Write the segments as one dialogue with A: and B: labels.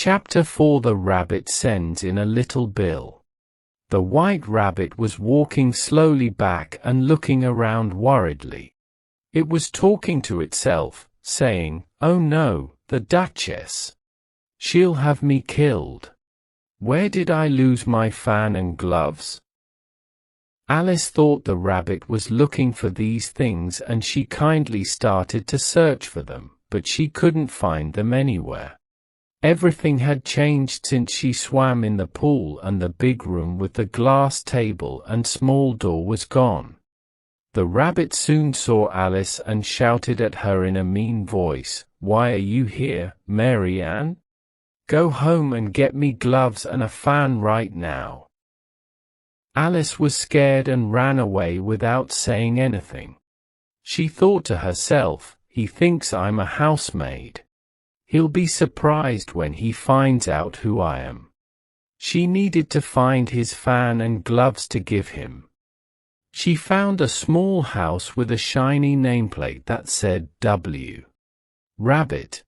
A: Chapter 4 The Rabbit Sends in a Little Bill. The White Rabbit was walking slowly back and looking around worriedly. It was talking to itself, saying, "Oh no, the Duchess. She'll have me killed. Where did I lose my fan and gloves?" Alice thought the rabbit was looking for these things and she kindly started to search for them, but she couldn't find them anywhere. Everything had changed since she swam in the pool, and the big room with the glass table and small door was gone. The rabbit soon saw Alice and shouted at her in a mean voice, "Why are you here, Mary Ann? Go home and get me gloves and a fan right now." Alice was scared and ran away without saying anything. She thought to herself, "He thinks I'm a housemaid. He'll be surprised when he finds out who I am." She needed to find his fan and gloves to give him. She found a small house with a shiny nameplate that said W. Rabbit.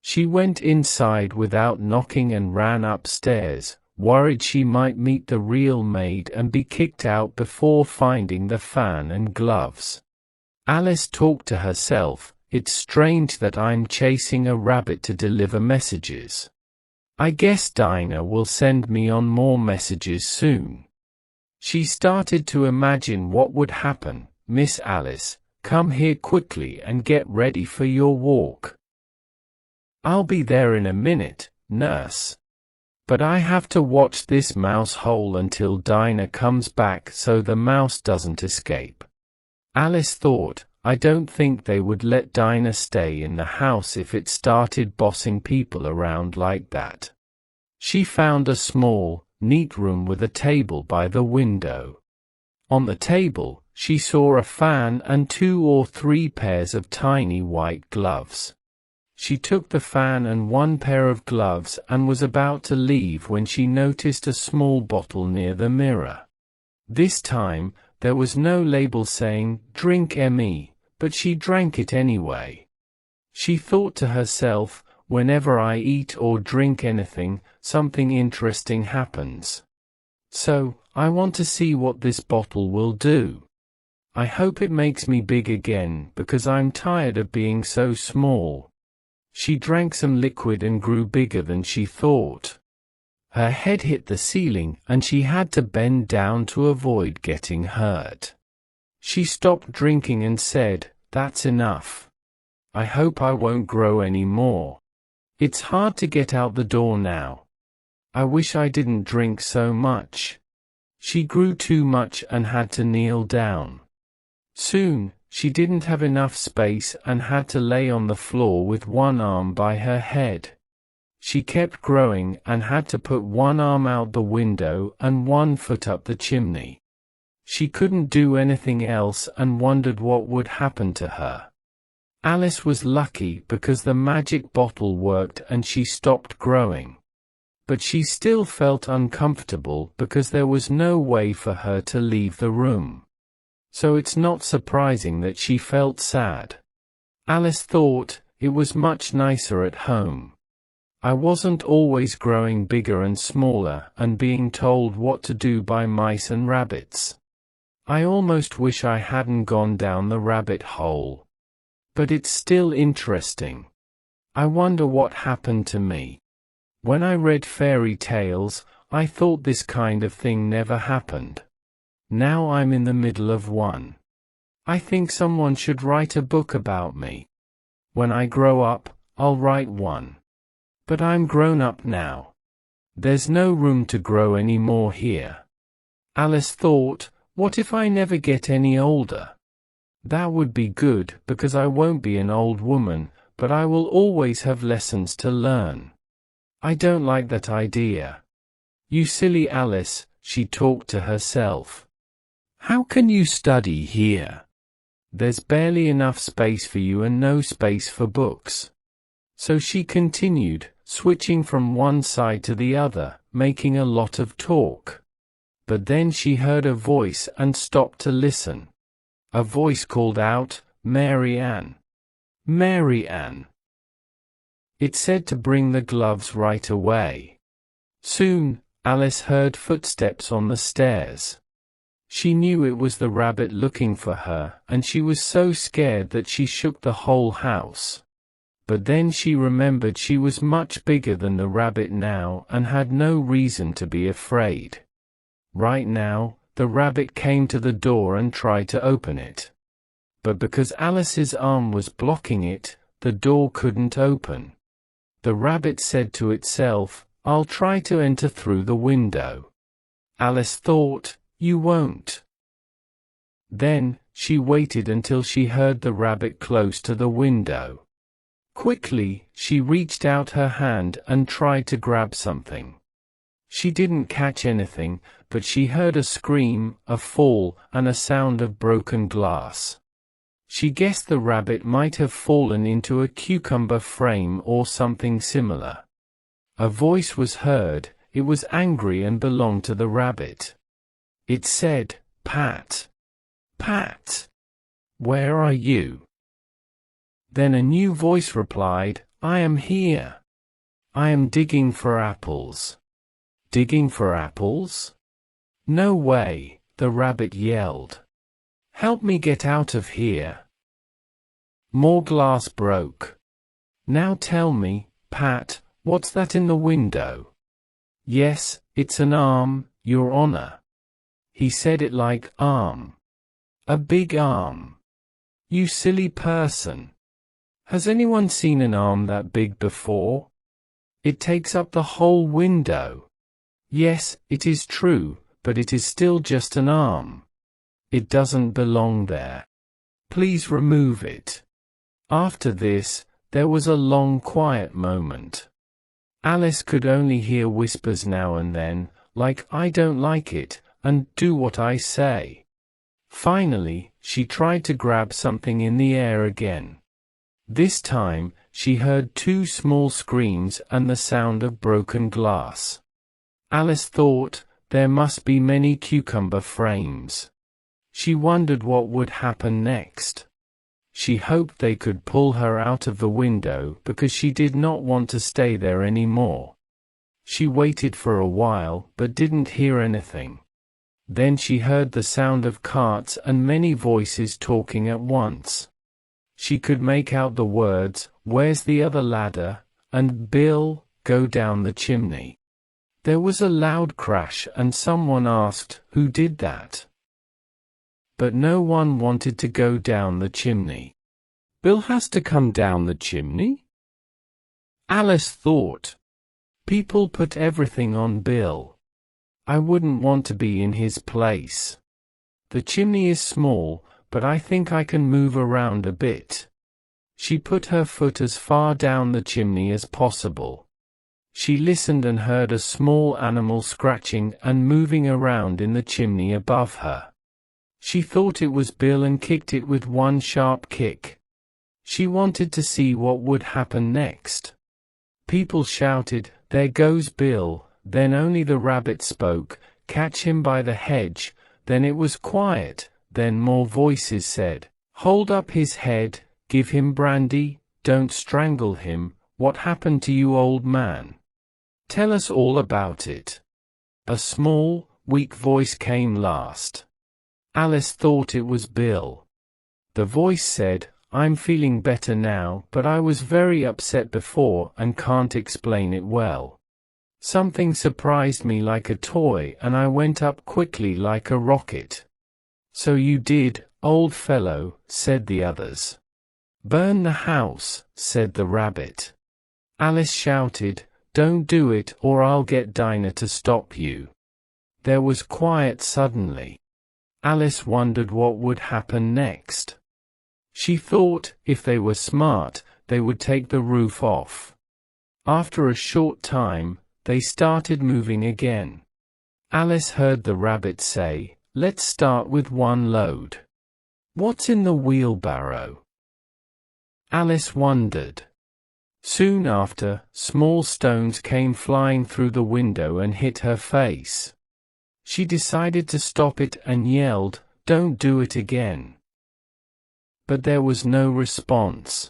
A: She went inside without knocking and ran upstairs, worried she might meet the real maid and be kicked out before finding the fan and gloves. Alice talked to herself, "It's strange that I'm chasing a rabbit to deliver messages. I guess Dinah will send me on more messages soon." She started to imagine what would happen. "Miss Alice, come here quickly and get ready for your walk." "I'll be there in a minute, nurse. But I have to watch this mouse hole until Dinah comes back so the mouse doesn't escape." Alice thought, "I don't think they would let Dinah stay in the house if it started bossing people around like that." She found a small, neat room with a table by the window. On the table, she saw a fan and 2 or 3 pairs of tiny white gloves. She took the fan and 1 pair of gloves and was about to leave when she noticed a small bottle near the mirror. This time, there was no label saying, "Drink ME," but she drank it anyway. She thought to herself, "Whenever I eat or drink anything, something interesting happens. So, I want to see what this bottle will do. I hope it makes me big again because I'm tired of being so small." She drank some liquid and grew bigger than she thought. Her head hit the ceiling and she had to bend down to avoid getting hurt. She stopped drinking and said, "That's enough. I hope I won't grow any more. It's hard to get out the door now. I wish I didn't drink so much." She grew too much and had to kneel down. Soon, she didn't have enough space and had to lay on the floor with 1 arm by her head. She kept growing and had to put 1 arm out the window and 1 foot up the chimney. She couldn't do anything else and wondered what would happen to her. Alice was lucky because the magic bottle worked and she stopped growing. But she still felt uncomfortable because there was no way for her to leave the room. So it's not surprising that she felt sad. Alice thought, "It was much nicer at home. I wasn't always growing bigger and smaller and being told what to do by mice and rabbits. I almost wish I hadn't gone down the rabbit hole. But it's still interesting. I wonder what happened to me. When I read fairy tales, I thought this kind of thing never happened. Now I'm in the middle of one. I think someone should write a book about me. When I grow up, I'll write one. But I'm grown up now. There's no room to grow any more here." Alice thought, "What if I never get any older? That would be good because I won't be an old woman, but I will always have lessons to learn. I don't like that idea. You silly Alice," she talked to herself. "How can you study here? There's barely enough space for you and no space for books." So she continued, switching from one side to the other, making a lot of talk. But then she heard a voice and stopped to listen. A voice called out, "Mary Ann! Mary Ann!" It said to bring the gloves right away. Soon, Alice heard footsteps on the stairs. She knew it was the rabbit looking for her, and she was so scared that she shook the whole house. But then she remembered she was much bigger than the rabbit now and had no reason to be afraid. Right now, the rabbit came to the door and tried to open it. But because Alice's arm was blocking it, the door couldn't open. The rabbit said to itself, "I'll try to enter through the window." Alice thought, "You won't." Then, she waited until she heard the rabbit close to the window. Quickly, she reached out her hand and tried to grab something. She didn't catch anything, but she heard a scream, a fall, and a sound of broken glass. She guessed the rabbit might have fallen into a cucumber frame or something similar. A voice was heard. It was angry and belonged to the rabbit. It said, "Pat! Pat! Where are you?" Then a new voice replied, "I am here. I am digging for apples." "Digging for apples? No way," the rabbit yelled. "Help me get out of here." More glass broke. "Now tell me, Pat, what's that in the window?" "Yes, it's an arm, Your Honor." He said it like, "Arm. A big arm. You silly person. Has anyone seen an arm that big before? It takes up the whole window." "Yes, it is true, but it is still just an arm. It doesn't belong there. Please remove it." After this, there was a long quiet moment. Alice could only hear whispers now and then, like "I don't like it," and "do what I say." Finally, she tried to grab something in the air again. This time, she heard two small screams and the sound of broken glass. Alice thought, there must be many cucumber frames. She wondered what would happen next. She hoped they could pull her out of the window because she did not want to stay there anymore. She waited for a while but didn't hear anything. Then she heard the sound of carts and many voices talking at once. She could make out the words, "Where's the other ladder?" and "Bill, go down the chimney." There was a loud crash and someone asked, "Who did that?" But no one wanted to go down the chimney. "Bill has to come down the chimney?" Alice thought. People put everything on Bill. I wouldn't want to be in his place. The chimney is small, but I think I can move around a bit. She put her foot as far down the chimney as possible. She listened and heard a small animal scratching and moving around in the chimney above her. She thought it was Bill and kicked it with one sharp kick. She wanted to see what would happen next. People shouted, "There goes Bill," then only the rabbit spoke, "Catch him by the hedge." Then it was quiet. Then more voices said, "Hold up his head, give him brandy, don't strangle him. What happened to you, old man? Tell us all about it." A small, weak voice came last. Alice thought it was Bill. The voice said, "I'm feeling better now, but I was very upset before and can't explain it well. Something surprised me like a toy and I went up quickly like a rocket." "So you did, old fellow," said the others. "Burn the house," said the rabbit. Alice shouted, "Don't do it or I'll get Dinah to stop you." There was quiet suddenly. Alice wondered what would happen next. She thought, if they were smart, they would take the roof off. After a short time, they started moving again. Alice heard the rabbit say, "Let's start with one load. What's in the wheelbarrow?" Alice wondered. Soon after, small stones came flying through the window and hit her face. She decided to stop it and yelled, "Don't do it again." But there was no response.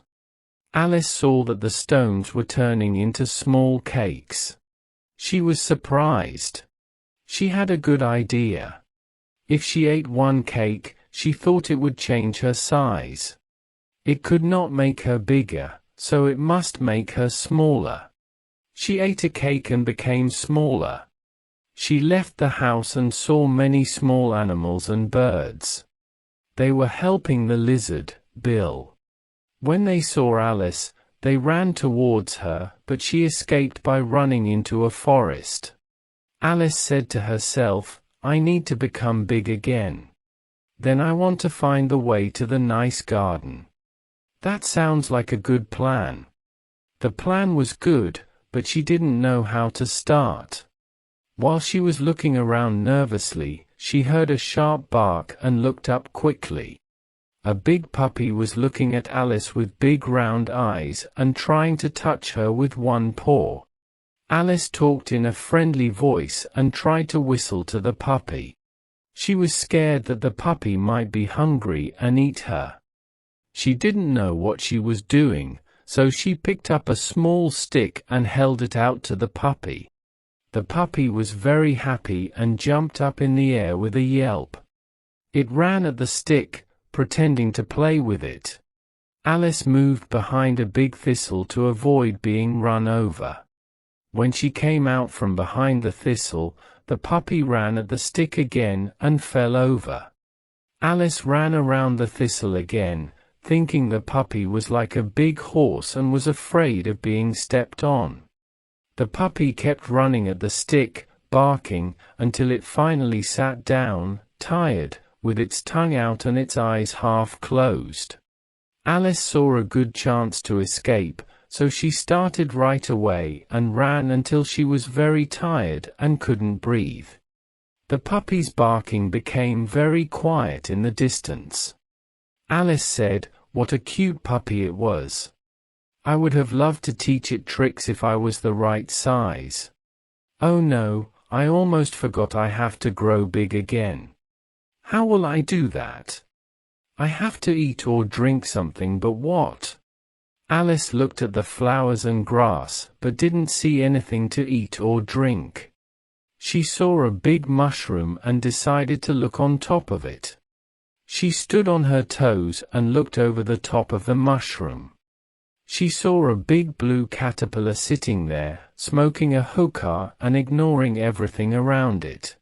A: Alice saw that the stones were turning into small cakes. She was surprised. She had a good idea. If she ate one cake, she thought it would change her size. It could not make her bigger, so it must make her smaller. She ate a cake and became smaller. She left the house and saw many small animals and birds. They were helping the lizard, Bill. When they saw Alice, they ran towards her, but she escaped by running into a forest. Alice said to herself, "I need to become big again. Then I want to find the way to the nice garden." That sounds like a good plan. The plan was good, but she didn't know how to start. While she was looking around nervously, she heard a sharp bark and looked up quickly. A big puppy was looking at Alice with big round eyes and trying to touch her with one paw. Alice talked in a friendly voice and tried to whistle to the puppy. She was scared that the puppy might be hungry and eat her. She didn't know what she was doing, so she picked up a small stick and held it out to the puppy. The puppy was very happy and jumped up in the air with a yelp. It ran at the stick, pretending to play with it. Alice moved behind a big thistle to avoid being run over. When she came out from behind the thistle, the puppy ran at the stick again and fell over. Alice ran around the thistle again, thinking the puppy was like a big horse and was afraid of being stepped on. The puppy kept running at the stick, barking, until it finally sat down, tired, with its tongue out and its eyes half closed. Alice saw a good chance to escape, so she started right away and ran until she was very tired and couldn't breathe. The puppy's barking became very quiet in the distance. Alice said, "What a cute puppy it was. I would have loved to teach it tricks if I was the right size. Oh no, I almost forgot I have to grow big again. How will I do that? I have to eat or drink something, but what?" Alice looked at the flowers and grass, but didn't see anything to eat or drink. She saw a big mushroom and decided to look on top of it. She stood on her toes and looked over the top of the mushroom. She saw a big blue caterpillar sitting there, smoking a hookah and ignoring everything around it.